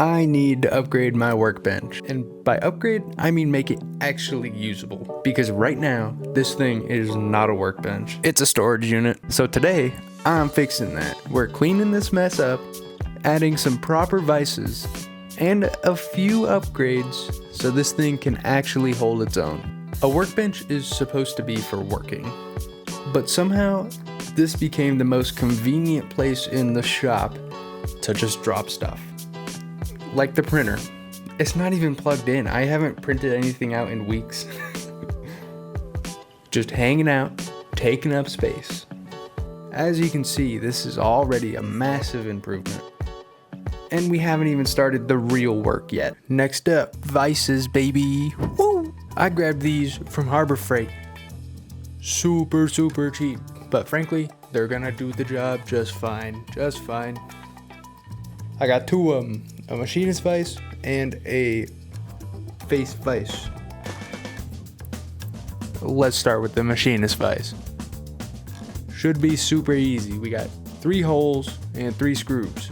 I need to upgrade my workbench. And by upgrade, I mean make it actually usable. Because right now, this thing is not a workbench. It's a storage unit. So today, I'm fixing that. We're cleaning this mess up, adding some proper vises, and a few upgrades so this thing can actually hold its own. A workbench is supposed to be for working. But somehow, this became the most convenient place in the shop to just drop stuff. Like the printer. It's not even plugged in. I haven't printed anything out in weeks. Just hanging out, taking up space. As you can see, this is already a massive improvement. And we haven't even started the real work yet. Next up, vises, baby. Woo! I grabbed these from Harbor Freight. Super cheap. But frankly, they're gonna do the job just fine. I got two of them. A machinist vise and a face vise. Let's start with the machinist vise. Should be super easy. We got 3 holes and 3 screws.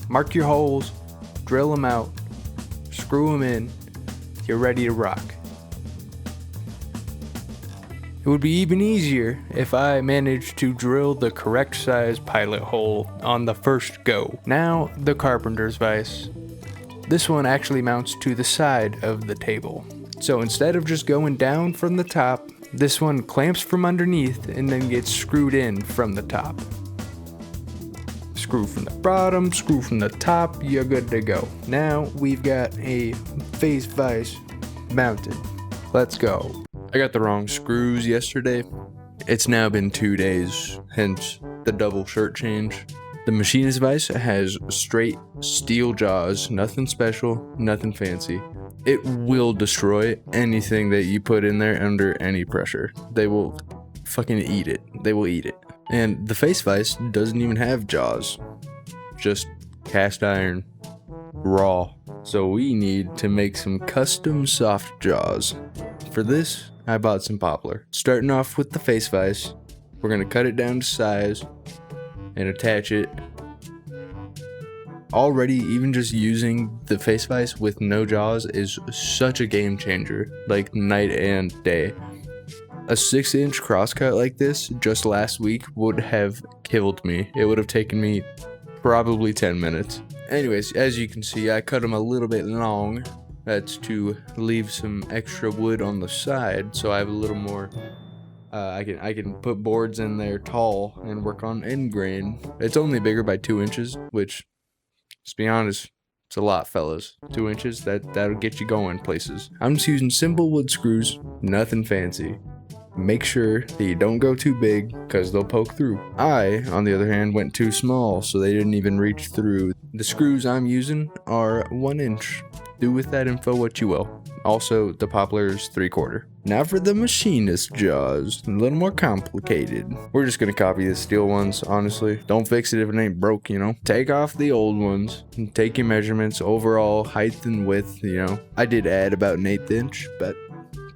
Mark your holes, drill them out, screw them in, you're ready to rock. It would be even easier if I managed to drill the correct size pilot hole on the first go. Now, the carpenter's vise. This one actually mounts to the side of the table. So instead of just going down from the top, this one clamps from underneath and then gets screwed in from the top. Screw from the bottom, screw from the top, you're good to go. Now we've got a face vise mounted. Let's go. I got the wrong screws yesterday. It's now been 2 days, hence the double shirt change. The machinist vise has straight steel jaws, nothing special, nothing fancy. It will destroy anything that you put in there under any pressure. They will fucking eat it. They will eat it. And the face vise doesn't even have jaws, just cast iron, raw. So we need to make some custom soft jaws. For this, I bought some poplar. Starting off with the face vise, we're gonna cut it down to size and attach it. Already, even just using the face vise with no jaws is such a game changer, like night and day. A 6-inch crosscut like this just last week would have killed me. It would have taken me probably 10 minutes. Anyways, as you can see, I cut them a little bit long. That's to leave some extra wood on the side, so I have a little more. I can put boards in there tall and work on end grain. It's only bigger by 2 inches, which, let's be honest, it's a lot, fellas. 2 inches, that'll get you going places. I'm just using simple wood screws, nothing fancy. Make sure that you don't go too big, because they'll poke through. I, on the other hand, went too small, so they didn't even reach through. The screws I'm using are 1 inch. Do with that info what you will. Also, the poplar's 3/4. Now for the machinist jaws, a little more complicated. We're just gonna copy the steel ones, honestly. Don't fix it if it ain't broke, you know? Take off the old ones, and take your measurements, overall height and width, you know? I did add about 1/8 inch, but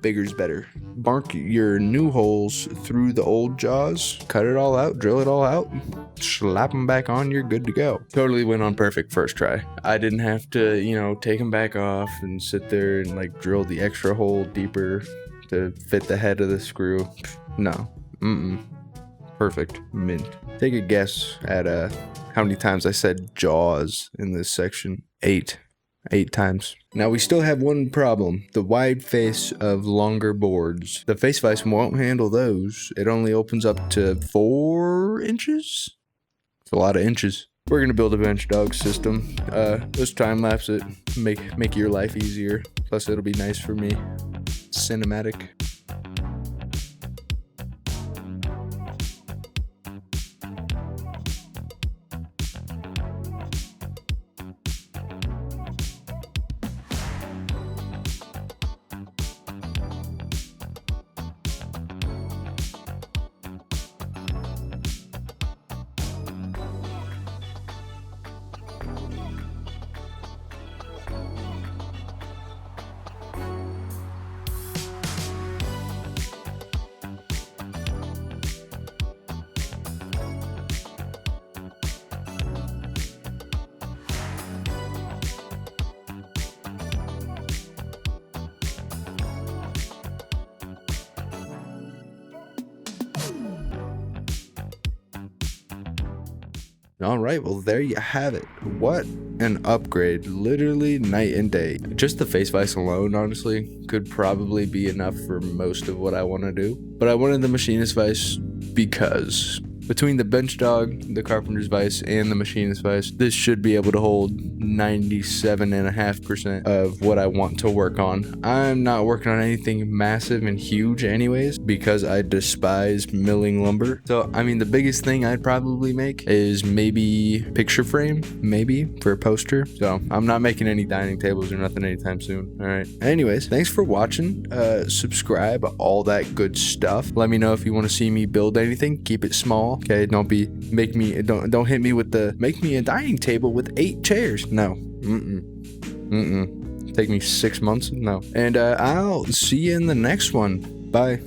bigger's better. Mark your new holes through the old jaws, cut it all out, drill it all out, slap them back on, you're good to go. Totally went on perfect first try. I didn't have to, take them back off and sit there and drill the extra hole deeper to fit the head of the screw. No. Perfect. Mint. Take a guess at how many times I said jaws in this section. 8 times. Now we still have one problem, the wide face of longer boards. The face vise won't handle those. It only opens up to 4 inches. It's a lot of inches. We're gonna build a bench dog system. Let's time lapse it, make your life easier. Plus it'll be nice for me. Cinematic. All right, well, there you have it. What an upgrade, literally night and day. Just the face vise alone, honestly, could probably be enough for most of what I want to do. But I wanted the machinist vise because between the bench dog, the carpenter's vise, and the machinist vise, this should be able to hold 97.5% of what I want to work on. I'm not working on anything massive and huge anyways, because I despise milling lumber. So, I mean, the biggest thing I'd probably make is maybe picture frame, maybe, for a poster. So, I'm not making any dining tables or nothing anytime soon. All right. Anyways, thanks for watching. Subscribe, all that good stuff. Let me know if you want to see me build anything. Keep it small. Okay, don't hit me with the make me a dining table with 8 chairs. No. Take me 6 months. No. And I'll see you in the next one. Bye.